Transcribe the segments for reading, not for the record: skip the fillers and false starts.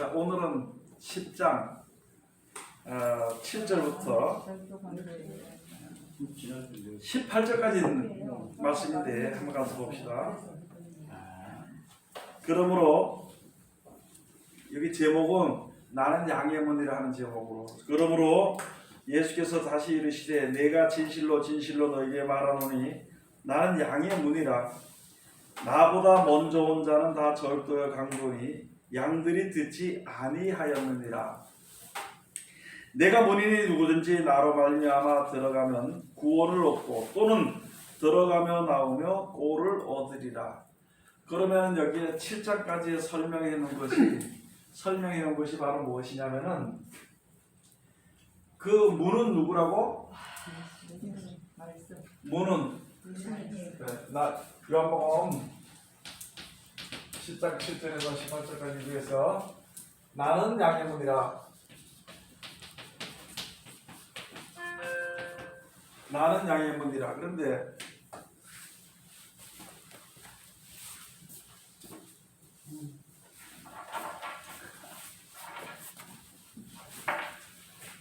자, 오늘은 10장 7절부터 18절까지 있는 말씀인데 한번 가서 봅시다. 그러므로 여기 제목은 나는 양의 문이라 하는 제목으로, 그러므로 예수께서 다시 이르시되 내가 진실로 진실로 너희에게 말하노니 나는 양의 문이라. 나보다 먼저 온 자는 다 절도여 강도니 양들이 듣지 아니하였느니라. 내가 문이니 누구든지 나로 말미암아 들어가면 구원을 얻고 또는 들어가며 나오며 꼴을 얻으리라. 그러면 여기에 7장까지 설명해 놓은 것이 바로 무엇이냐면은 그 문은 누구라고? 문은 요한복음 10장 7절에서 18절까지 위해서 나는 양의 문이라. 나는 양의 문이라. 그런데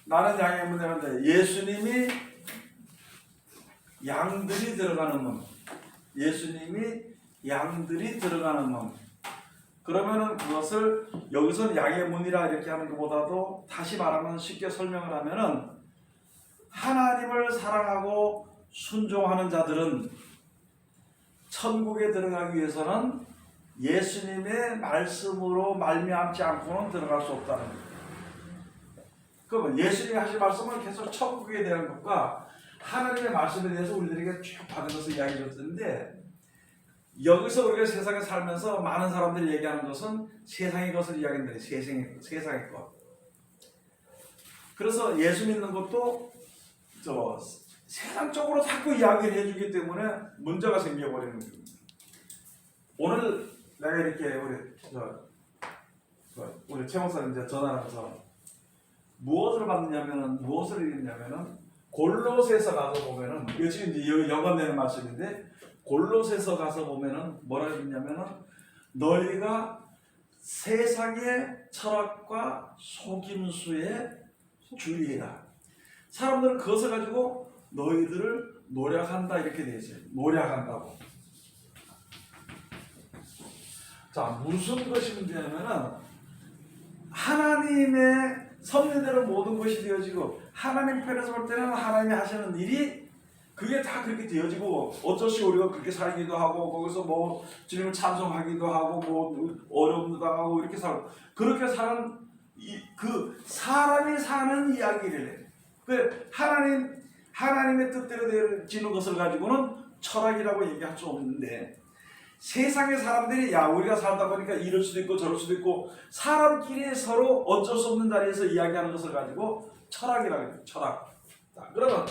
나는 양의 문이라는데 예수님이 양들이 들어가는 문, 예수님이 양들이 들어가는 문. 그러면은 그것을 여기서는 양의 문이라 이렇게 하는 것보다도 다시 말하면 쉽게 설명을 하면은 하나님을 사랑하고 순종하는 자들은 천국에 들어가기 위해서는 예수님의 말씀으로 말미암지 않고는 들어갈 수 없다는 거예요. 그러면 예수님이 하신 말씀은 계속 천국에 대한 것과 하나님의 말씀에 대해서 우리들에게 쭉 받은 것을 이야기해 줬는데, 여기서 우리가 세상에 살면서 많은 사람들이 얘기하는 것은 세상의 것을 이야기한다. 세상의 것. 그래서 예수 믿는 것도 세상적으로 자꾸 이야기를 해주기 때문에 문제가 생겨버리는 겁니다. 오늘 내가 이렇게 우리 최 목사님 이제 전화하면서 무엇을 받느냐면은, 무엇을 읽느냐면은 골로새서 가서 보면은, 이거 지금 이제 연관되는 말씀인데, 골로새서 가서 보면은 뭐라고 했냐면은 너희가 세상의 철학과 속임수에 주의해라. 사람들은 그것을 가지고 너희들을 노력한다 이렇게 되어 있어요. 노력한다고. 자, 무슨 것이 문제냐면은 하나님의 섭리대로 모든 것이 되어지고, 하나님 편에서 볼 때는 하나님이 하시는 일이 그게 다 그렇게 되어지고, 어쩌시 우리가 그렇게 살기도 하고, 거기서 뭐 주님을 찬송하기도 하고, 뭐 어려움도 당하고 이렇게 살고, 그렇게 사는 그 사람이 사는 이야기를 해. 그 하나님의 뜻대로 되어지는 것을 가지고는 철학이라고 얘기할 수 없는데, 세상의 사람들이 우리가 살다 보니까 이럴 수도 있고 저럴 수도 있고 사람끼리 서로 어쩔 수 없는 자리에서 이야기하는 것을 가지고 철학이라고 해요. 철학. 자, 그러면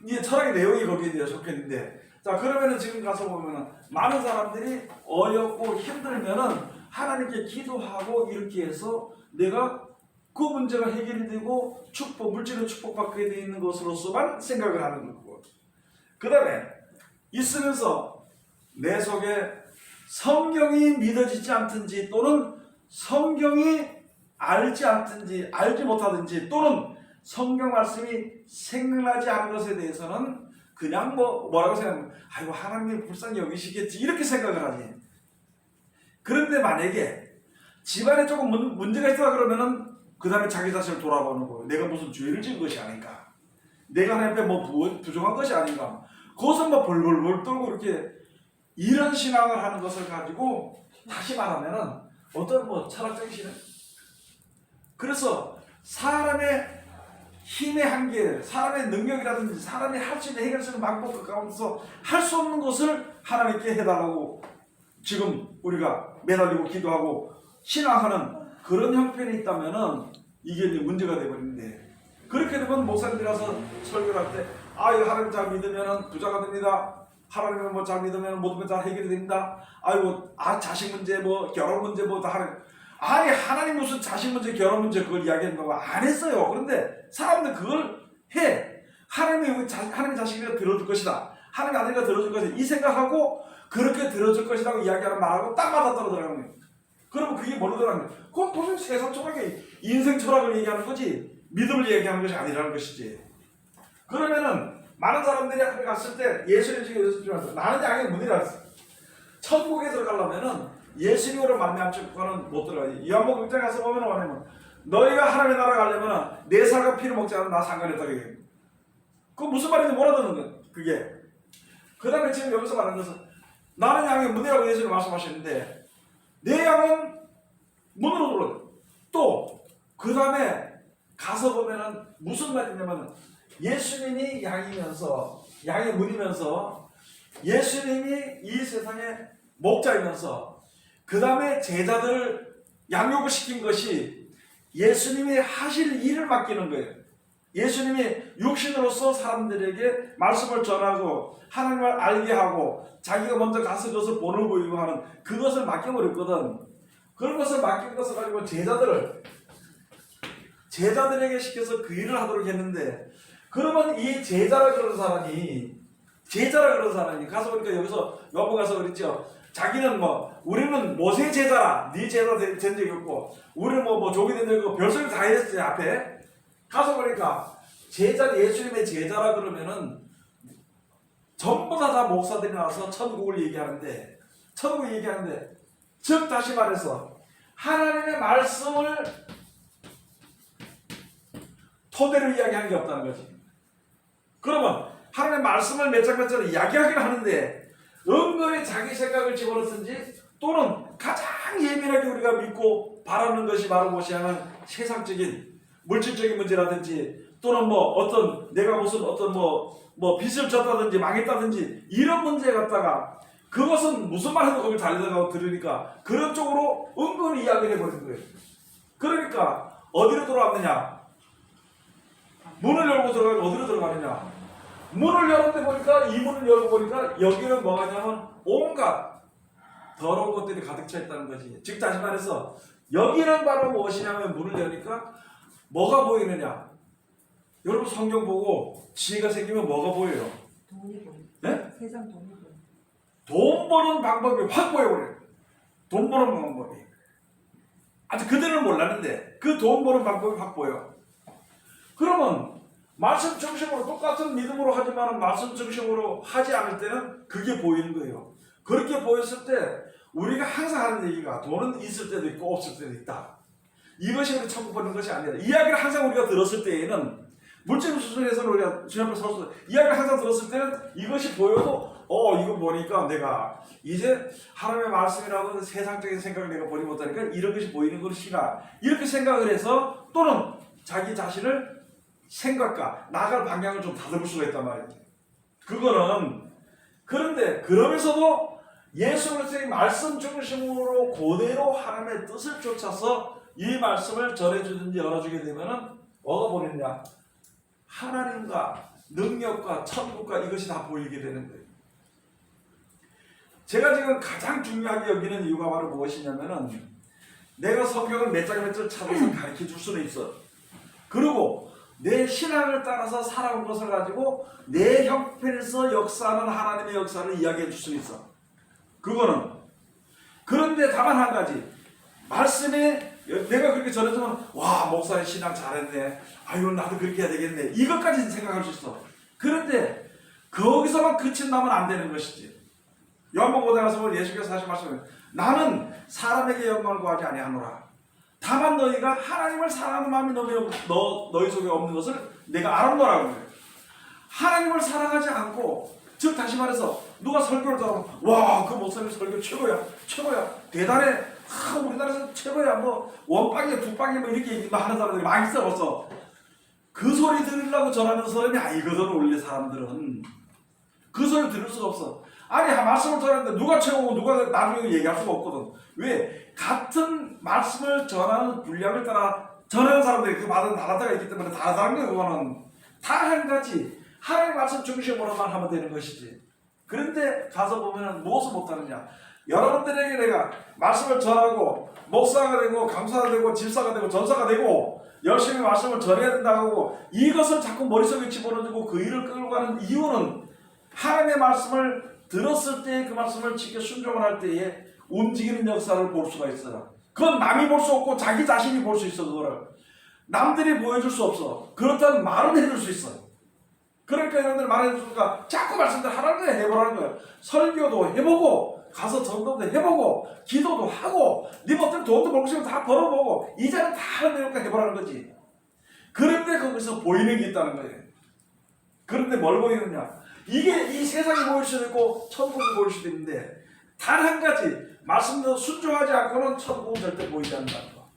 이 철학의 내용이 거기에 속했는데, 자, 그러면은 지금 가서 보면은 많은 사람들이 어렵고 힘들면은 하나님께 기도하고 이렇게 해서 내가 그 문제가 해결이 되고 물질의 축복받게 되어 있는 것으로서만 생각을 하는 거고, 그 다음에 있으면서 내 속에 성경이 믿어지지 않든지, 또는 성경이 알지 못하든지, 또는 성경 말씀이 생각나지 않은 것에 대해서는 그냥 뭐라고 생각하면 아이고 하나님이 불쌍히 여기시겠지 이렇게 생각을 하지. 그런데 만약에 집안에 조금 문제가 있다 그러면은 그 다음에 자기 자신을 돌아보는 거예요. 내가 무슨 죄를 지은 것이 아닌가, 내가 하나님 앞에 부정한 것이 아닌가, 그것은 벌벌 떨고 이렇게 이런 신앙을 하는 것을 가지고, 다시 말하면은 어떤 철학적인 신앙. 그래서 사람의 힘의 한계, 사람의 능력이라든지 사람이 할 수 있는 해결 수 있는 방법 그 가운데서 할 수 없는 것을 하나님께 해달라고 지금 우리가 매달리고 기도하고 신앙하는 그런 형편이 있다면은 이게 이제 문제가 되어버리는데, 그렇게 되면 목사님들이라서 설교를 할 때 이거 하나님 잘 믿으면 부자가 됩니다. 하나님을 잘 믿으면 모든 것 다 해결이 됩니다. 자식 문제, 결혼 문제 다 하나님. 하나님 무슨 자식 문제, 결혼 문제 그걸 이야기한다고 안 했어요. 그런데 사람들 그걸 해. 하나님의 자식이가 들어줄 것이다. 하나님의 아들이가 들어줄 것이다. 이 생각하고 그렇게 들어줄 것이라고 이야기하는 말하고 딱 맞아 떨어져가는 거예요. 그러면 그게 뭘로 들어가는 거야? 그건 도저히 세상 철학의 인생 철학을 얘기하는 거지 믿음을 얘기하는 것이 아니라는 것이지. 그러면은 많은 사람들이 앞에 갔을 때 예수님 지금 여기서 나는 양의 문이라 했어. 천국에 들어가려면은 예수님으로 만나면 천국에는 못 들어가지. 요한복음 6장 가서 보면 뭐냐면 너희가 하나님의 나라 가려면은 내 살과 피를 먹지 않으면 나 상관없다고 얘기해. 그거 무슨 말인지 몰아듣는 거야. 그게. 그 다음에 지금 여기서 말하는 것은 나는 양의 문이라고 예수님이 말씀하셨는데 내 양은 문으로 들어오죠. 또 그 다음에 가서 보면은 무슨 말이냐면 예수님이 양이면서 양의 문이면서 예수님이 이 세상의 목자이면서 그 다음에 제자들을 양육을 시킨 것이 예수님이 하실 일을 맡기는 거예요. 예수님이 육신으로서 사람들에게 말씀을 전하고 하나님을 알게 하고 자기가 먼저 가서 그것을 본을 보이고 하는 그것을 맡겨버렸거든. 그런 것을 맡긴 것을 가지고 제자들에게 시켜서 그 일을 하도록 했는데 그러면 이 제자라 그런 사람이 가서 보니까 여기서 여보 가서 그랬죠. 자기는 뭐 우리는 모세 제자라 네 제자 된 적이 없고 우리는 뭐 종이 된 적이 없고 별소리 다 했지 앞에 가서 보니까 예수님의 제자라 그러면은 전부 다 목사들이 나와서 천국을 얘기하는데 즉 다시 말해서 하나님의 말씀을 토대로 이야기하는 게 없다는 거지. 그러면 하나님의 말씀을 몇 장 이야기하긴 하는데 은근히 자기 생각을 집어넣든지 또는 가장 예민하게 우리가 믿고 바라는 것이 바로 무엇이 하는 세상적인 물질적인 문제라든지 또는 뭐 어떤 내가 무슨 어떤 뭐 빚을 졌다든지 망했다든지 이런 문제에 갖다가 그것은 무슨 말 해도 거기 달려가고 들으니까 그런 쪽으로 은근히 이야기를 해버리는 거예요. 그러니까 어디로 들어왔느냐? 문을 열고 들어가면 어디로 들어가느냐? 문을 열었는데 보니까 이 문을 열고 보니까 여기는 뭐가냐면 온갖 더러운 것들이 가득 차 있다는 거지. 즉 다시 말해서 여기는 바로 무엇이냐면 문을 여니까 뭐가 보이느냐? 여러분 성경 보고 지혜가 생기면 뭐가 보여요? 돈이 보여. 네? 세상 돈이 보여. 돈 버는 방법이 확 보여버려요. 돈 버는 방법이. 아직 그들은 몰랐는데 그 돈 버는 방법이 확 보여. 그러면 말씀 중심으로 똑같은 믿음으로 하지만 말씀 중심으로 하지 않을 때는 그게 보이는 거예요. 그렇게 보였을 때 우리가 항상 하는 얘기가 돈은 있을 때도 있고 없을 때도 있다. 이것이 우리 천국 버는 것이 아니라 이야기를 항상 우리가 들었을 때에는 물질 수준에서는 우리가 주님을 서서 이야기를 항상 들었을 때는 이것이 보여도 이거 보니까 내가 이제 하나님의 말씀이라고 세상적인 생각을 내가 버리지 못하니까 이런 것이 보이는 것이나 이렇게 생각을 해서 또는 자기 자신을 생각과 나갈 방향을 좀 다듬을 수가 있단 말이에요. 그거는 그런데 그러면서도 예수 그리스도의 말씀 중심으로 그대로 하나님의 뜻을 쫓아서 이 말씀을 전해주든지 열어주게 되면은 뭐가 보이느냐? 하나님과 능력과 천국과 이것이 다 보이게 되는 거예요. 제가 지금 가장 중요하게 여기는 이유가 바로 무엇이냐면은 내가 성경을 몇 장 몇 절 찾아서 가르쳐 줄 수는 있어. 그리고 내 신앙을 따라서 살아온 것을 가지고 내 형편에서 역사하는 하나님의 역사를 이야기해 줄 수는 있어. 그거는. 그런데 다만 한 가지. 말씀에 내가 그렇게 전해주면 와 목사님 신앙 잘했네. 아유 나도 그렇게 해야 되겠네. 이것까지 생각할 수 있어. 그런데 거기서만 그친다면 안 되는 것이지. 요한복음 5장에 가서 예수께서 하신 말씀은 나는 사람에게 영광을 구하지 아니하노라. 다만 너희가 하나님을 사랑하는 마음이 너희 속에 없는 것을 내가 알았노라고 해요. 하나님을 사랑하지 않고 즉 다시 말해서 누가 설교를 들으면 와 그 목사님 설교 최고야 대단해 우리나라에서 최고야 뭐 원빵이야 두빵이야 뭐 이렇게 하는 사람들이 많이 있어 벌써. 그 소리 들으려고 전하는 사람이 아니거든. 원래 사람들은 그 소리 들을 수가 없어. 아니 말씀을 전하는데 누가 최고고 누가 나중에 얘기할 수가 없거든. 왜? 같은 말씀을 전하는 분량을 따라 전하는 사람들이 그 받은 나라다가 있기 때문에 다 다른 거예요. 그거는 다 한 가지 하나님 말씀 중심으로만 하면 되는 것이지. 그런데 가서 보면 무엇을 못하느냐? 여러분들에게 내가 말씀을 전하고 목사가 되고 강사가 되고 집사가 되고 전사가 되고 열심히 말씀을 전해야 된다고 하고 이것을 자꾸 머릿속에 집어넣고 그 일을 끌고 가는 이유는 하나님의 말씀을 들었을 때 그 말씀을 지켜 순종을 할 때에 움직이는 역사를 볼 수가 있어요. 그건 남이 볼 수 없고 자기 자신이 볼 수 있어. 그거를 남들이 보여줄 수 없어. 그렇다면 말은 해줄 수 있어. 그러니까 여러분들 말해주니까 자꾸 말씀들 하라는 거야. 해보라는 거야. 설교도 해보고 가서 전도도 해보고 기도도 하고 네 멋대로 돈도 벌고 싶으면 다 벌어보고 이제는 다 하려니까 해보라는 거지. 그런데 거기서 보이는 게 있다는 거예요. 그런데 뭘 보이느냐? 이게 이 세상이 보일 수도 있고 천국이 보일 수도 있는데 단 한 가지 말씀대로 순종하지 않고는 천국은 절대 보이지 않는다는 거.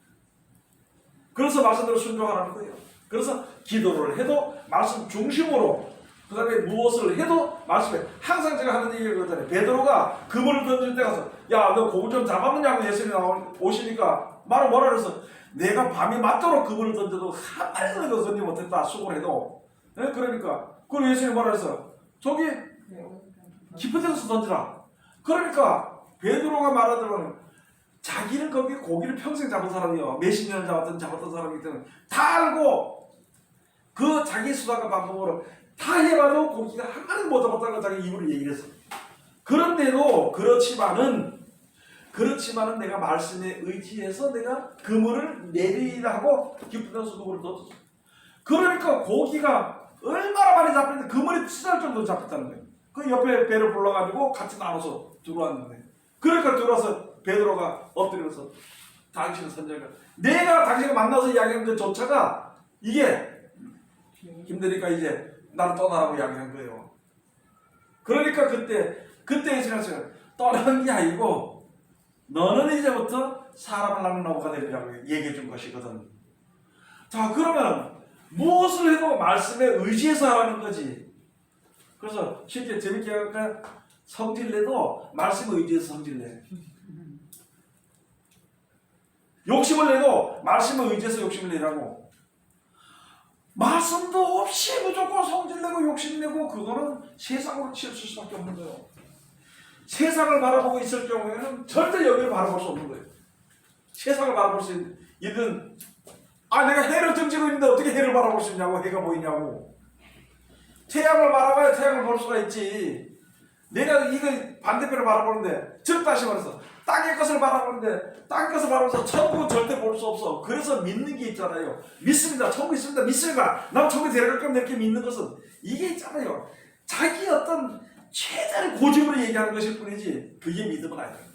그래서 말씀대로 순종하라는 거예요. 그래서 기도를 해도 말씀 중심으로 그 다음에 무엇을 해도 말씀에 항상 제가 하는 얘기가 그러잖아요. 베드로가 그물을 던질 때 가서 야 너 고기 좀 잡았느냐고 예수님이 오시니까 말을 뭐라 그래서 내가 밤이 맞도록 그물을 던져도 한 마리도 너 건지 못했다 수고를 해도. 네? 그러니까 그리고 예수님이 뭐라 그래서 저기 깊은 데서 던지라. 그러니까 베드로가 말하자면 자기는 거기 고기를 평생 잡은 사람이요. 몇십 년을 잡았던 사람이기 때문에 다 알고 그 자기 수단과 방법으로 다 해봐도 고기가 한 마리 못 잡았다는 걸 자기 입으로 얘기를 했어. 그런데도 그렇지만은 내가 말씀에 의지해서 내가 그물을 내리라 하고 깊은 데서 그물을 넣었어. 그러니까 고기가 얼마나 많이 잡혔는데 그물이 치달 정도로 잡혔다는 거예요. 그 옆에 배를 불러가지고 같이 나눠서 들어왔는데 그러니까 들어와서 베드로가 엎드려서 당신은 선자가 내가 당신을 만나서 이야기하는 것조차가 이게 힘드니까 이제 나를 떠나라고 이야기한 거예요. 그러니까 그때 예수님께서 떠나는 게 아니고 너는 이제부터 사람을 낳는 나무가 되리라고 얘기해 준 것이거든. 자 그러면 무엇을 해도 말씀에 의지해서 하라는 거지. 그래서 쉽게 재밌게 하니까 성질내도 말씀에 의지해서 성질내. 욕심을 내도 말씀에 의지해서 욕심을 내라고. 말씀도 없이 무조건 성질내고 욕심내고 그거는 세상으로 치우칠 수밖에 없는 거예요. 세상을 바라보고 있을 경우에는 절대 여기를 바라볼 수 없는 거예요. 세상을 바라볼 수 있는 내가 해를 등지고 있는데 어떻게 해를 바라볼 수 있냐고. 해가 보이냐고. 태양을 바라봐야 태양을 볼 수가 있지. 내가 이거 반대편을 바라보는데 즉 다시 말해서 땅의 것을 바라보는데 땅의 것을 바라보면서 천국은 절대 볼 수 없어. 그래서 믿는 게 있잖아요. 믿습니다. 천국 있습니다. 믿습니다. 난 천국에 데려갈 겁니다. 이렇게 믿는 것은 이게 있잖아요. 자기 어떤 최대한 고집으로 얘기하는 것일 뿐이지 그게 믿음은 아니에요.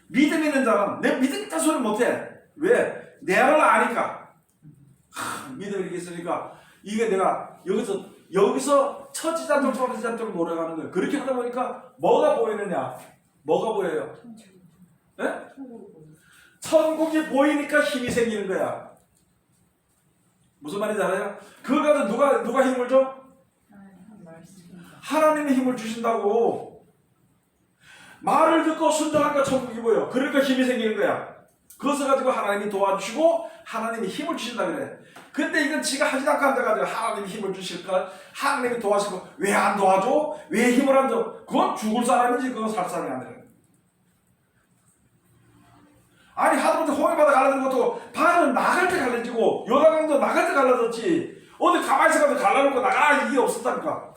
믿음 있는 자는 내 믿음 있다는 소리 못해. 왜? 내 안을 아니까. 믿음이 이렇게 있으니까 이게 내가 여기서 처지자쪽 떨어지자쪽 노력하는 거예요. 그렇게 하다 보니까 뭐가 보이느냐? 뭐가 보여요? 네? 천국이 보이니까 힘이 생기는 거야. 무슨 말인지 알아요? 그걸 가지고 누가 힘을 줘? 하나님이 힘을 주신다고. 말을 듣고 순종하니까 천국이 보여. 그러니까 힘이 생기는 거야. 그것을 가지고 하나님이 도와주시고 하나님이 힘을 주신다 그래. 근데 이건 지가 하지도 않고 앉아가지고 하나님이 힘을 주실까? 하나님이 도와주시고 왜 안 도와줘? 왜 힘을 안 줘? 그건 죽을 사람이지 그건 살 사람이 아니라. 아니 하다못해 홍해바다 갈라진 것도 발은 나갈 때 갈라지고 요단강도 나갈 때 갈라졌지. 어디 가만히 있어가지고 갈라놓고 나가라 이게 없었다니까.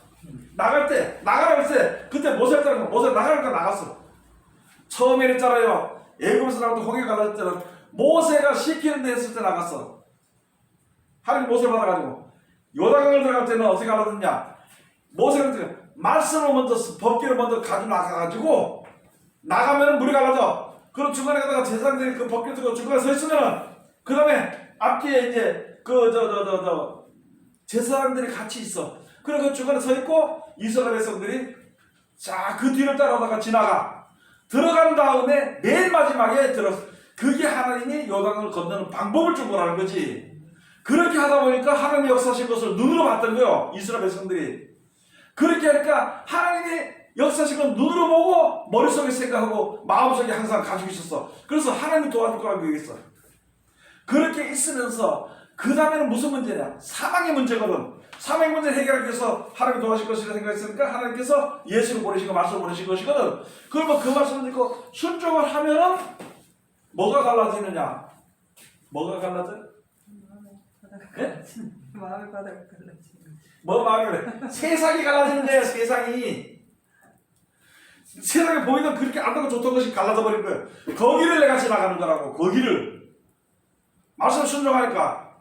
나갈 때 나가라 그랬을 때 그때 모세였다는 거. 모세 나가니까 나갔어. 처음에 했잖아요. 애굽에서 나올 때 홍해 갈라질 때는 모세가 시키는 데 했을 때 나갔어. 하나님 모세를 받아가지고 요단강을 들어갈 때는 어떻게 갈라졌냐? 모세는 말씀을 먼저 법궤를 먼저 가지고 나가가지고 나가면 물이 갈라져. 그럼 중간에 가다가 제사장들이 그 법궤 들고 중간에 서 있으면은 그 다음에 앞뒤에 이제 제사장들이 같이 있어. 그리고 그 중간에 서 있고 이스라엘 백성들이 자 그 뒤를 따라다가 지나가. 들어간 다음에 맨 마지막에 들었어. 그게 하나님이 요단강을 건너는 방법을 준 거라는 거지. 그렇게 하다 보니까 하나님이 역사하신 것을 눈으로 봤던 거예요. 이스라엘 백성들이. 그렇게 하니까 하나님이 역사하신 건 눈으로 보고 머릿속에 생각하고 마음속에 항상 가지고 있었어. 그래서 하나님이 도와줄 거라고 얘기했어. 그렇게 있으면서 그 다음에는 무슨 문제냐? 사망의 문제거든. 사망의 문제를 해결하기 위해서 하나님이 도와줄 것이라 생각했으니까 하나님께서 예수를 보내시고 말씀을 보내신 것이거든. 그러면 그 말씀을 듣고 순종을 하면은 뭐가 갈라지느냐? 뭐가 갈라져? 네? 마음의 바다가 갈라지는. 뭐 마음이 그래? 세상이 갈라지는 거야. 세상이 세상에 보이던 그렇게 안되고 좋던 것이 갈라져 버린 거예요. 거기를 내가 지나가는 거라고. 거기를 말씀 순종하니까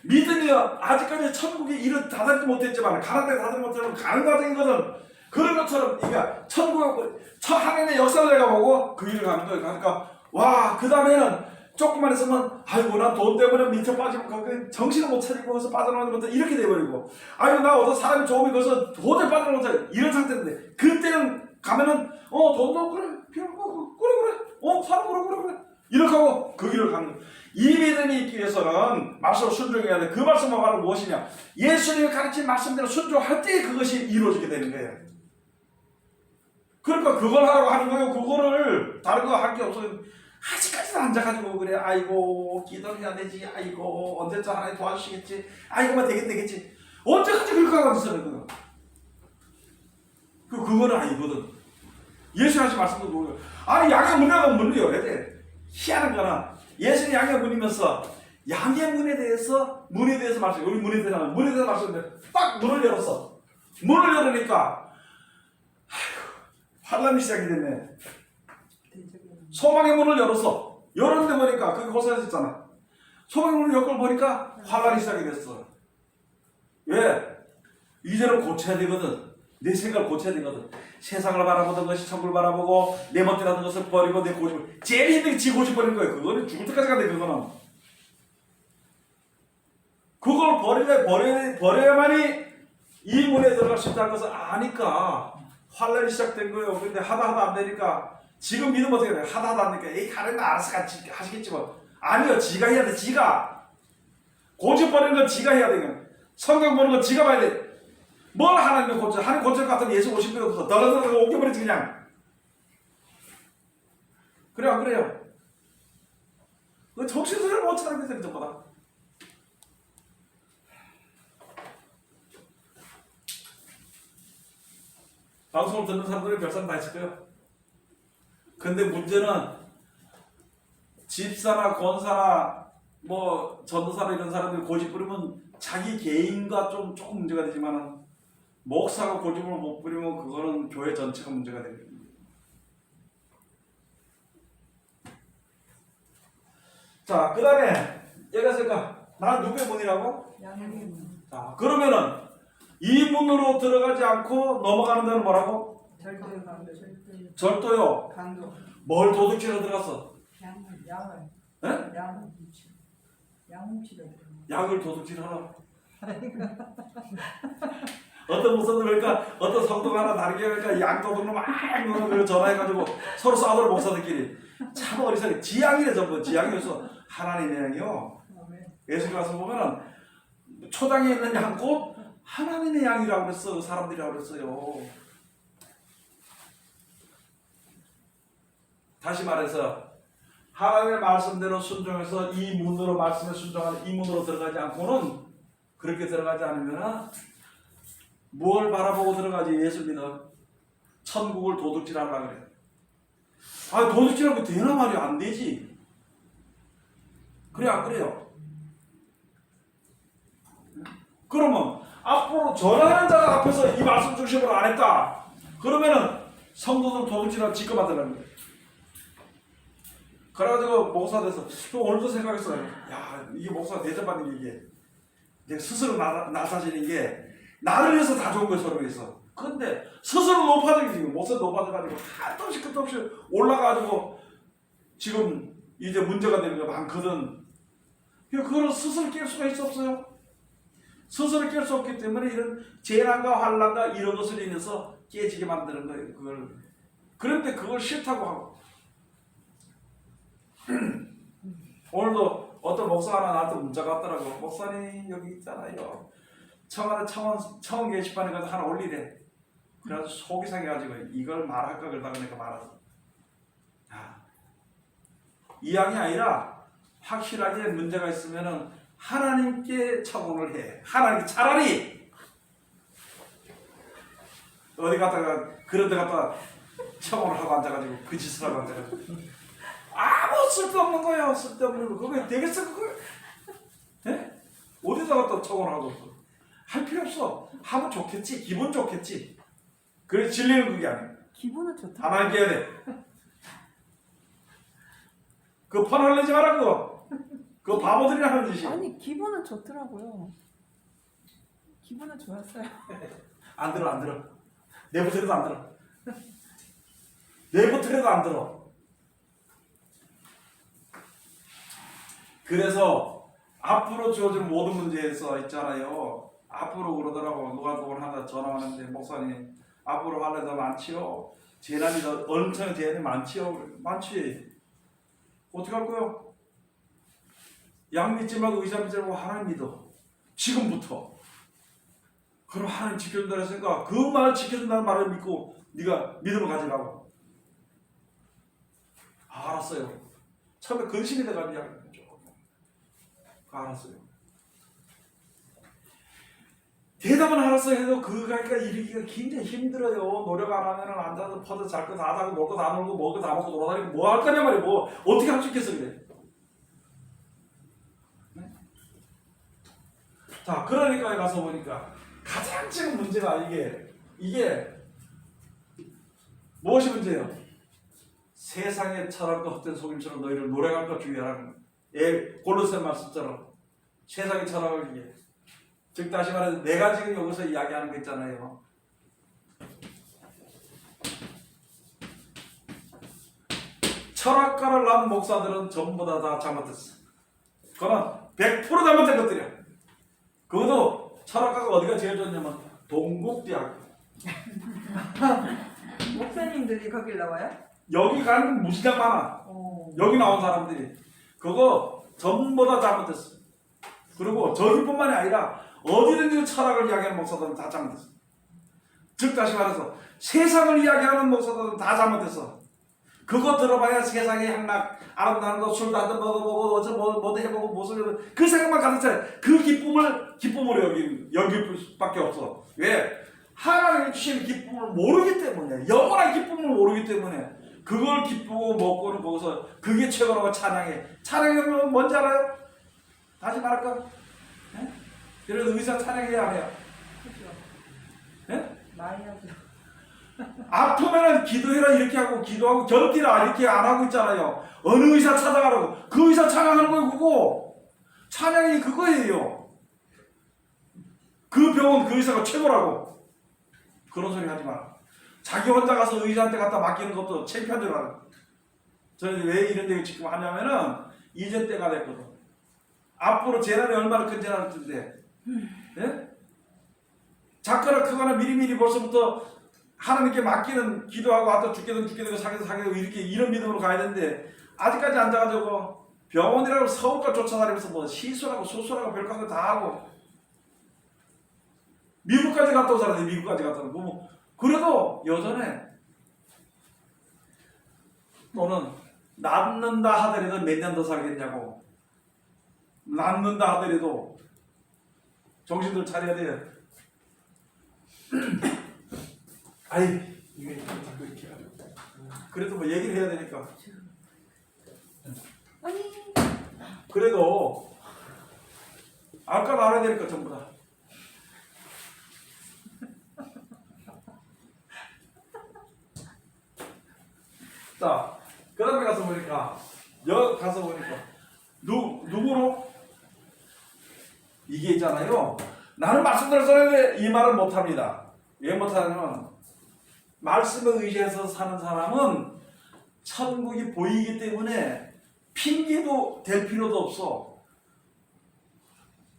믿음이 아직까지 천국에 이르 다다르지 못했지만 가는 데 다다르지 못하면 가는 과정이거든. 그런 것처럼 그러니까 천국 하나님의 역사를 내가 보고 그 길을 가는 거예요. 그러니까 와 그 다음에는 조금만 있으면 아이고 난 돈 때문에 미쳐 빠지고 거기 정신을 못 차리고 거기서 빠져나오지 못해 이렇게 돼버리고 아이고 나 어서 사람이 좋으면 거기서 도저히 빠져나오지 못해 이런 상태인데 그때는 가면은 돈도 그래 필요하고 그래 사람 그래 이렇게 하고 그 길을 가는 거예요. 이 믿음이 있기 위해서는 말씀을 순종해야 돼. 그 말씀은 바로 무엇이냐? 예수님이 가르친 말씀대로 순종할 때 그것이 이루어지게 되는 거예요. 그러니까 그걸 하라고 하는 거예요. 그거를 다른 거 할 게 없어요. 아직까지도 앉아가지고 그래. 아이고 기도는 해야 되지. 아이고 언제쯤 하나님 도와주시겠지. 아이고만 되겠지. 언제까지 그렇게 하고 있어요. 그거는 아니거든. 예수 하신 말씀도 모르고 아니 양의 문이라고 문을 열어야 돼. 희한한 거는 예수님 양의 문이면서 양의 문에 대해서 말씀 우리 문에 대해서 말씀인데 딱 문을 열었어. 문을 열으니까 환란이 시작이 됐네. 소망의 문을 열었어. 열었는데 보니까 그게 고생했었잖아. 소망의 문을 열 걸 보니까 환란이 시작이 됐어. 왜? 이제는 고쳐야 되거든. 내 생각을 고쳐야 되거든. 세상을 바라보던 것이 천국을 바라보고 내 멋대로 하는 것을 버리고 내 고집 제일 힘든 게 지 고집 버리는 거예요. 그거는 죽을 때까지 간대. 그거는 그걸 버려야만이 이 문에 들어갈 수 있다는 것을 아니까 환란이 시작된 거예요. 근데 하다 안 되니까 지금 믿으면 어떻게 돼? 하다 안 되니까 에이 하나님 알아서 같이 하시겠지 뭐. 아니요. 지가 해야 돼. 지가 고집 버리는 건 지가 해야 돼. 성경 보는 건 지가 봐야 돼. 뭘 하나님을 고쳐? 하나님 고칠 것 같으면 예수 오실 필요 없어. 덜덜덜 옮겨버리지 그냥. 그래 안 그래요? 그 정신수를 못 차리고 있어요. 전보다. 방송을 듣는 사람들이 별사람 다 있을 거예요. 근데 문제는 집사나 권사나 뭐 전도사나 이런 사람들이 고집 부리면 자기 개인과 조금 문제가 되지만은 목사가 고집을 못 부리면 그거는 교회 전체가 문제가 됩니다. 자, 그 다음에 얘가 있으니까 나는 누구의 문이라고? 양의 문. 자, 그러면은 이 문으로 들어가지 않고 넘어가는 데는 뭐라고? 절도요, 강도. 절도요. 강도. 뭘 도둑질로 들어갔어? 양을. 에? 양을 훔치. 양 훔치려. 약을 도둑질하라. 어떤 목사들 그러니까 어떤 성도가 하나 다르게 하니까 양도둑로 막 전화해가지고 서로 싸우는 목사들끼리 참 어리석게 지양이래 전부 지양이어서 하나님의 양이요. 예수님 가서 보면은 초장에 있는 양 곧 하나님의 양이라고 그랬어. 사람들이라고 그랬어요. 다시 말해서 하나님의 말씀대로 순종해서 이 문으로 말씀에 순종하는 이 문으로 들어가지 않고는 그렇게 들어가지 않으면 뭘 바라보고 들어가지? 예수 믿어. 천국을 도둑질하려고 그래. 아 도둑질하고 되나 말이야. 안 되지. 그래 안 그래요? 그러면 앞으로 전하는 자가 앞에서 이 말씀 중심으로 안 했다. 그러면은 성도들 도둑질하고 지껏 만들라는 거예요. 그래가지고 목사 돼서 오늘도 생각했어요. 야 이게 목사가 대접받는 게 이게 내가 스스로 낮아지는 게 나를 위해서 다 좋은 거예요. 서로 위해서. 근데 스스로 높아지고 지금 목사 높아져가지고 한도 없이 끝도 없이 올라가가지고 지금 이제 문제가 되는 게 많거든. 그걸 스스로 깰 수가 있어 없어요? 스스로 깰 수 없기 때문에 이런 재난과 환난과 이런 것을 인해서 깨지게 만드는 거예요. 그걸. 그런데 그걸 싫다고 하고 오늘도 어떤 목사가 하나 나한테 문자가 왔더라고. 목사님 여기 있잖아요. 청원 게시판에 가서 하나 올리래. 그래서 속이 상해가지고 이걸 말할까 그러다가 내가 말았어. 이 양이 아니라 확실하게 문제가 있으면은 하나님께 청원을 해. 하나님께 차라리 어디 갔다가 그런 데 갔다가 청원을 하고 앉아가지고 그 짓을 하고 앉아가지고 아무 쓸데없는 거예요. 쓸데없는 거. 그게 되겠어 그걸? 예? 어디다가 또 청원을 하고 할 필요 없어. 하면 좋겠지. 기분 좋겠지. 그래 진리는 그게 아니야. 기분은 좋다. 가만히 있어야 돼. 그 펀하려지 마라 그거. 그거 바보들이 하는 짓이야. 아니 기분은 좋더라고요. 기분은 좋았어요. 안 들어 안 들어. 내부터라도 안 들어. 내부터라도 안 들어. 그래서 앞으로 주어진 모든 문제에서 있잖아요. 앞으로 그러더라고. 누가 누굴 하나 전화 왔는데 목사님 앞으로 할 일 더 많지요. 재난이 더 엄청 재난이 많지요. 많지. 어떻게 할 거야? 양 믿지 말고 의사 믿지 말고 하나님 믿어. 지금부터. 그럼 하나님 지켜준다 했으니까 그 말을 지켜준다는 말을 믿고 네가 믿음을 가지라고. 아, 알았어요. 처음에 근심이 돼가지고 조금 알았어요. 대답은 알았어요 해도 그거가 이르기가 굉장히 힘들어요. 노력 안 하면 앉아서 퍼져 잘 거 다 자고 놀 거 다 놀고 먹을 거 다 먹고 돌아다니고 뭐 할 거냐 말이야. 뭐 어떻게 할 수 있겠어 그래. 네? 자 그러니까 가서 보니까 가장 지금 문제가 이게 무엇이 문제예요? 세상의 철학과 헛된 속임처럼 너희를 노래할까 주의하라는 골로새 말씀처럼 세상의 철학을 위해 즉 다시 말해서 내가 지금 여기서 이야기하는 거 있잖아요. 철학가를 낳은 목사들은 전부 다 잘못했어. 그건 100% 잘못된 것들이야. 그것도 철학가가 어디가 제일 좋냐면 동국대학. 목사님들이 거길 나와요? 여기 가는 건 무지장 많아. 오. 여기 나온 사람들이 그거 전부 다 잘못했어. 그리고 저기뿐만이 아니라 어디든지 철학을 이야기하는 목사들은 다 잘못했어. 즉 다시 말해서 세상을 이야기하는 목사들은 다 잘못했어. 그거 들어봐야 세상의 향락 아름다운 거 술도 한잔 먹어보고 뭐도 해보고 무슨 그 생각만 가득 차요. 그 기쁨으로 여길 수밖에 없어. 왜? 하나님이 주신 기쁨을 모르기 때문에 영원한 기쁨을 모르기 때문에 그걸 기쁘고 먹고는 거기서 그게 최고라고 찬양해. 찬양하면 뭔지 알아요? 다시 말할까? 네? 그래도 의사 찬양해야 안 해요? 그죠. 네? 많이 하죠. 아프면은 기도해라 이렇게 하고 기도하고 견디라 이렇게 안 하고 있잖아요. 어느 의사 찾아가라고. 그 의사 찬양하는 거예요 그거. 찬양이 그거예요. 그 병원 그 의사가 최고라고. 그런 소리 하지 마라. 자기 혼자 가서 의사한테 갖다 맡기는 것도 창피한 줄 알아. 저는 왜 이런 얘기 지금 하냐면은 이제 때가 됐거든. 앞으로 재난이 얼마나 큰 재난일 텐데. 예? 작거나 크거나 미리미리 벌써부터 하나님께 맡기는 기도하고 아또 죽게 되고 사게 되고 이렇게 이런 믿음으로 가야 되는데 아직까지 앉아가지고 병원이라고 서울까지 쫓아다니면서 뭐 시술하고 수술하고 별거 거 다 하고 미국까지 갔다 온 사람들이 미국까지 갔다 오고 뭐 그래도 여전해. 또는 낫는다 하더라도 몇 년 더 살겠냐고. 낫는다 하더라도 정신들 차려야 돼. 아이 이게 자꾸 이렇게 하죠. 그래도 뭐 얘기를 해야 되니까. 아니 그래도 아까 말해야 되니까 전부 다. 자, 그 다음에 가서 보니까 누구로? 이게 있잖아요. 나는 말씀대로 써는데 이 말을 못합니다. 왜 못하냐면 말씀에 의지해서 사는 사람은 천국이 보이기 때문에 핑계도 될 필요도 없어.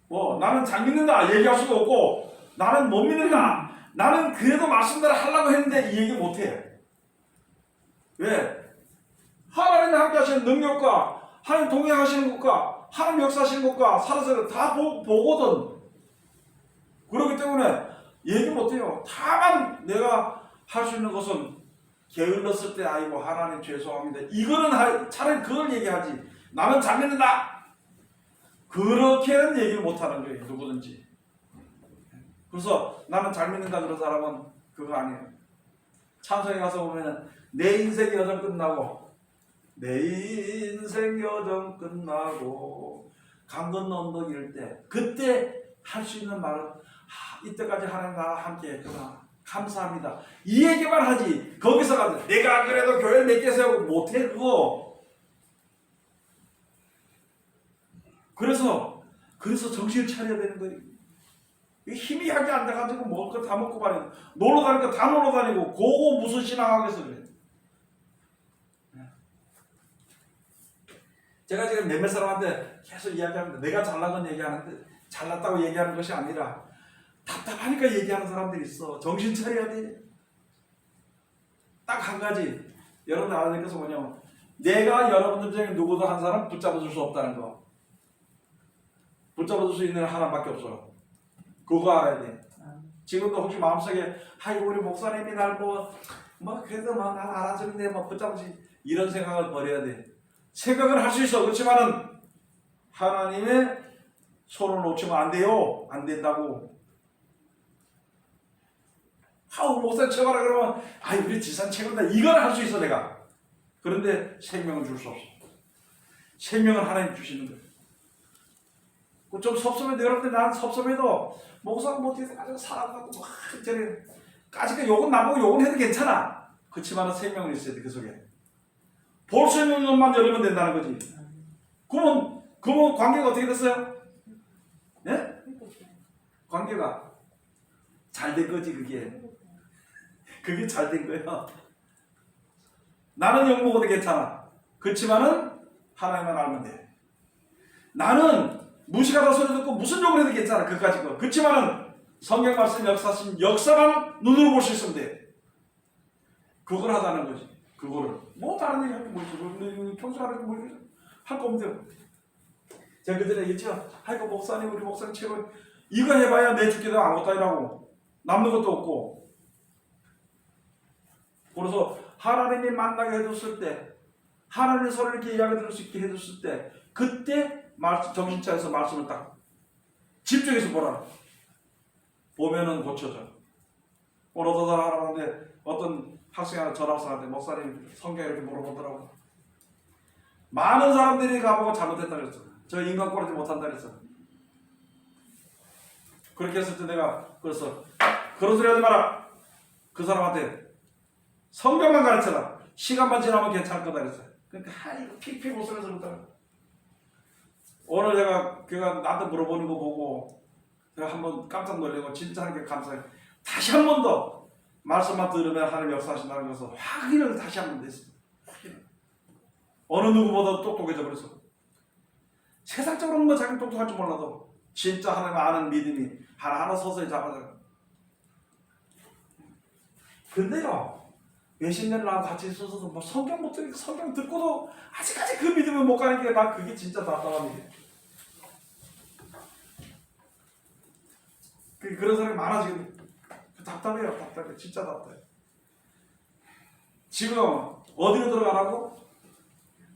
뭐 나는 잘 믿는다 얘기할 수도 없고 나는 못 믿는다. 나는 그래도 말씀대로 하려고 했는데 이 얘기 못해. 왜? 하나님이 함께 하시는 능력과 하나님 동행하시는 것과 하나님 역사하시는 것과 살아서 다 보거든. 그렇기 때문에 얘기 못해요. 다만 내가 할 수 있는 것은 게을렀을 때 아이고 하나님 죄송합니다. 이거는 차라리 그걸 얘기하지. 나는 잘 믿는다. 그렇게는 얘기를 못하는 거예요. 누구든지. 그래서 나는 잘 믿는다 그런 사람은 그거 아니에요. 찬송에 가서 보면은 내 인생 여정 끝나고 내 인생 여정 끝나고 강 건너 언덕 이럴 때 그때 할 수 있는 말은 이때까지 하나님 나와 함께 했구나 감사합니다 이 얘기만 하지 거기서 가서 내가 그래도 교회 몇 개 세우고 못해 그거. 그래서 정신을 차려야 되는 거예요. 힘이 하게 안 돼가지고 먹을 거 다 먹고 말이야. 놀러 다니까 다 놀러 다니고 그거 무슨 신앙하겠어 그래. 제가 지금 몇몇 사람한테 계속 이야기하는데 내가 잘난 건 얘기하는데 잘났다고 얘기하는 것이 아니라 답답하니까 얘기하는 사람들이 있어. 정신 차려야 돼. 딱 한 가지 여러분들 알아야 될 것은 뭐냐면 내가 여러분들 중에 누구도 한 사람 붙잡아 줄 수 없다는 거. 붙잡아 줄 수 있는 하나밖에 없어. 그거 알아야 돼. 지금도 혹시 마음속에 아이고 우리 목사님이 날 뭐 그래도 막 날 알아주는데 뭐 붙잡지 이런 생각을 버려야 돼. 생각을 할 수 있어. 그렇지만은 하나님의 손을 놓치면 안 돼요. 안 된다고. 우리 목사님 최고라 그러면 아이 우리 지산 최고다 이걸 할 수 있어 내가. 그런데 생명을 줄 수 없어. 생명을 하나님 주시는 거예요. 좀 섭섭해도 여러분들 나는 섭섭해도 목사가 못해서 아주 사랑하고 막 저래 까짓거 욕은 나보고 욕은 해도 괜찮아. 그렇지만 생명은 있어야 돼 그 속에. 볼 수 있는 눈만 열리면 된다는 거지. 그러면 관계가 어떻게 됐어요? 예? 관계가 잘 된 거지 그게. 그게 잘 된 거야. 나는 욕 먹어도 괜찮아. 그렇지만은 하나님만 알면 돼. 나는 무식하다 소리 듣고 무슨 욕을 해도 괜찮아. 그까짓 거. 그렇지만은 성경 말씀 역사하신 역사만 눈으로 볼 수 있으면 돼. 그걸 하자는 거지. 그거를 뭐 다른 얘기 할 게 뭐 있어. 평소 하는 거뭐할거 없는데. 제가 그전에 얘기했죠. 아이고 목사님 우리 목사님 최고. 이거 해봐야 내 죽기도 아무것도 아니라고. 남는 것도 없고. 그래서 하나님이 만나게 해줬을 때 하나님의 소리를 이렇게 이야기 들을 수 있게 해줬을 때 그때 정신 차려서 말씀을 딱 집중해서 보라. 보면은 고쳐져. 오늘 어떤 사람한테 어떤 학생이 하나 전학생한테 목사님 성경 이렇게 물어보더라고. 많은 사람들이 가보고 잘못했다 그랬어. 저 인간 꼴하지 못한다 그랬어. 그렇게 했을 때 내가 그래서 그런 소리 하지 마라. 그 사람한테 성경만 가르쳐라. 시간만 지나면 괜찮을 거다 그랬어. 그러니까 이거 픽픽 웃으면서 그러더라. 오늘 걔가 나한테 물어보는 거 보고 내가 한번 깜짝 놀라고 진짜 하는 게 감사해. 다시 한 번 더 말씀만 들으면 하나님 역사하신다는 것을 확인을 다시 한 번 했어. 어느 누구보다도 똑똑해져 버렸어. 세상적으로는 뭐 자기 똑똑할 줄 몰라도 진짜 하나님 아는 믿음이 하나하나 서서히 잡아져요. 근데요 몇십 년 나랑 같이 있어서도 뭐 성경 못 듣고 성경 듣고도 아직까지 그 믿음을 못 가는 게 난 그게 진짜 답답한 일이에요. 그런 사람이 많아 지금. 답답해요. 답답해. 진짜 답답해. 지금 어디로 들어가라고?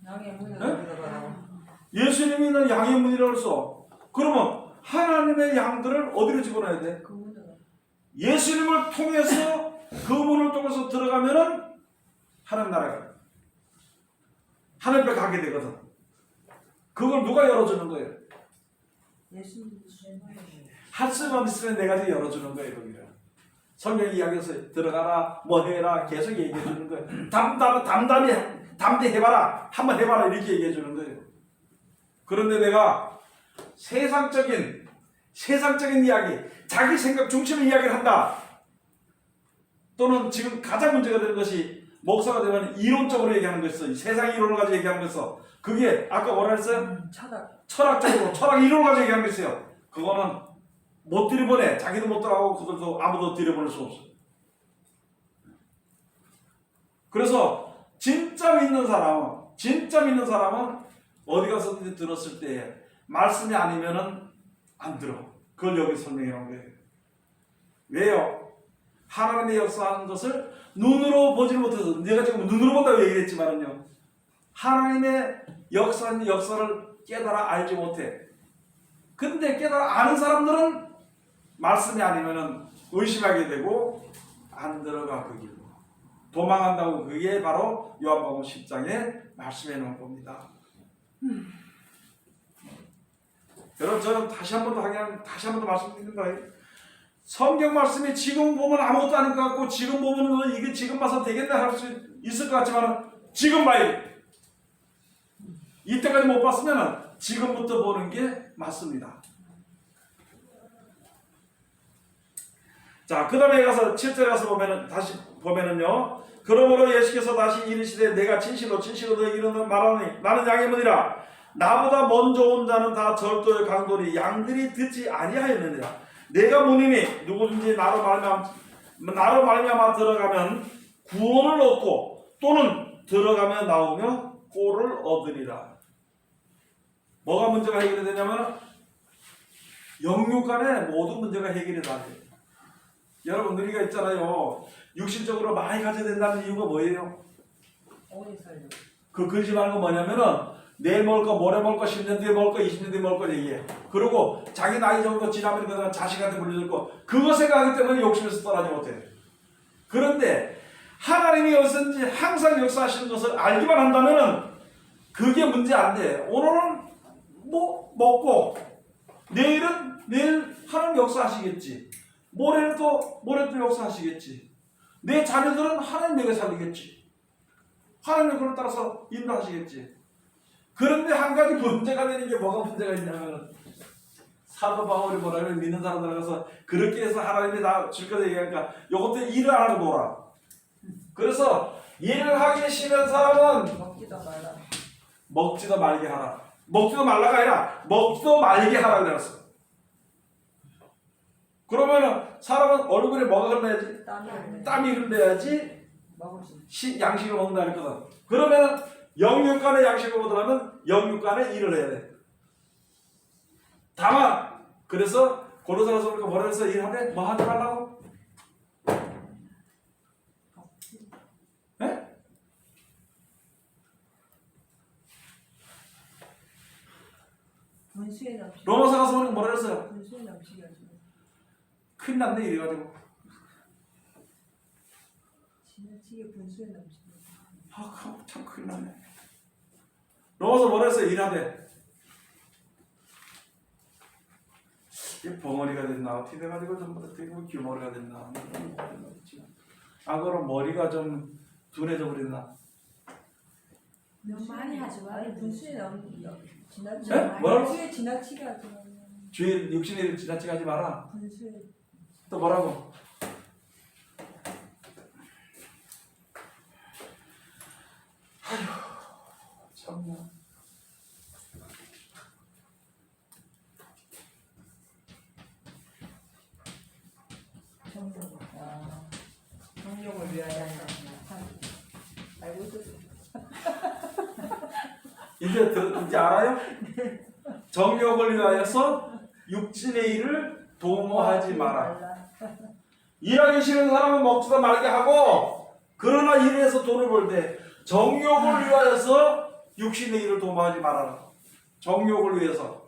양의 문으로 네? 들어가라고. 예수님이 있는 양의 문이라고 했어. 그러면 하나님의 양들을 어디로 집어넣어야 돼? 그 문으로. 예수님을 통해서 그 문을 통해서 들어가면은 하나님 나라가 하나님 앞에 가게 되거든. 그걸 누가 열어주는 거예요? 예수님. 할 수만 있으면 내가 지금 열어주는 거예요. 거기를. 성경 이야기에서 들어가라 뭐 해라 계속 얘기해 주는 거예요. 담대 해봐라 한번 해봐라 이렇게 얘기해 주는 거예요. 그런데 내가 세상적인 이야기 자기 생각 중심의 이야기를 한다. 또는 지금 가장 문제가 되는 것이 목사가 되면 이론적으로 얘기하는 거 있어. 세상 이론을 가지고 얘기하는 거 있어. 그게 아까 뭐라 했어요? 철학적으로 철학 이론을 가지고 얘기하는 거 있어요. 그거는 못 들여보내. 자기도 못 들어가고 그들도 아무도 들여보낼 수 없어. 그래서 진짜 믿는 사람은 어디 가서든지 들었을 때 말씀이 아니면은 안 들어. 그걸 여기 설명해 놓은 거예요. 왜요? 하나님의 역사하는 것을 눈으로 보지 못해서 내가 지금 눈으로 본다고 얘기했지만은요. 하나님의 역사하는 역사를 깨달아 알지 못해. 근데 깨달아 아는 사람들은 말씀이 아니면은 의심하게 되고 안 들어가 그 길로 도망한다고. 그게 바로 요한복음 10장에 말씀해 놓은 겁니다. 여러분 저는 다시 한 번 더 말씀드리는 거예요. 성경 말씀이 지금 보면 아무것도 아닌 것 같고 지금 보면 이게 지금 봐서 되겠네 할 수 있을 것 같지만 지금 봐야 돼. 이때까지 못 봤으면 지금부터 보는 게 맞습니다. 자, 그 다음에 가서 7절에 가서 보면은 다시 보면은요. 그러므로 예수께서 다시 이르시되 내가 진실로 너에게 이르노니 말하노니 나는 양의 문이라. 나보다 먼저 온 자는 다 절도의 강도니 양들이 듣지 아니하였느니라. 내가 문이니 누구든지 나로 말미암아 들어가면 구원을 얻고 또는 들어가며 나오며 꼴을 얻으리라. 뭐가 문제가 해결이 되냐면 영육 간의 모든 문제가 해결이 다 돼요. 여러분 우리가 있잖아요. 육신적으로 많이 가져야 된다는 이유가 뭐예요? 오래 살려. 그 근심하는 거 뭐냐면은 내일 먹을 거, 모레 먹을 거, 10년 뒤에 먹을 거, 20년 뒤에 먹을 거 얘기해. 그리고 자기 나이 정도 지나면 그다음 자식한테 물려줄 거. 그거 생각하기 때문에 욕심에서 떠나지 못해. 그런데 하나님이 어디든지 항상 역사하시는 것을 알기만 한다면은 그게 문제 안 돼. 오늘은 뭐 먹고 내일은 내일 하나님 역사하시겠지. 모레는 또 역사하시겠지. 내 자녀들은 하나님 에게 살리겠지. 하나님의 그를 따라서 인도하시겠지. 그런데 한 가지 문제가 되는 게 뭐가 문제가 있냐면 사도 바울이 뭐라면 믿는 사람들 가서 그렇게 해서 하나님이 다 줄 거다 얘기하니까 요것도 일을 안 하고 놀아. 그래서 일을 하기 싫은 사람은 먹지도 말라. 먹지도 말게 하라. 먹지도 말라가 아니라 먹지도 말게 하라 그랬어. 그러면은 사람은 얼굴에 뭐가 흘러야지? 땀이 흘러야지 먹을 수. 양식을 먹는다 했거든. 그러면 영육간의 양식을 먹으려면 영육간의 일을 해야 돼. 다만 그래서 고린도전서 우리가 뭐라 해서 일하되 뭐 하지 말라고? 예? 분수에 넘치게. 로마서 가서 우리가 뭐라 했어요? 분수에 넘치게 하지. 큰일 났네 이래가지고. 지나치게 분수에 넘치게. 참 큰일 났네. 로마서 뭐라 했어요? 일하되. 이게 벙어리가 됐나 어떻게 돼가지고 좀 어떻게 보면 규모리가 됐나. 그럼 머리가 좀 둔해져 버렸나? 너무 많이 하지 마. 아니 분수에 지나치게. 네? 뭐라고? 분수에 지나치게 하지 마. 주인 육신의 일을 지나치게 하지 마라. 분수에. 또 뭐라고? 아휴 참나. 정력을 위하여 한다. 알고 있었어. 이제 알아요? 정욕을 위하여서 육신의 일을 도모하지 마라. 일하기 싫은 사람은 먹지도 말게 하고 그러나 일해서 돈을 벌 때 정욕을 위하여서 육신의 일을 도모하지 말아라. 정욕을 위해서.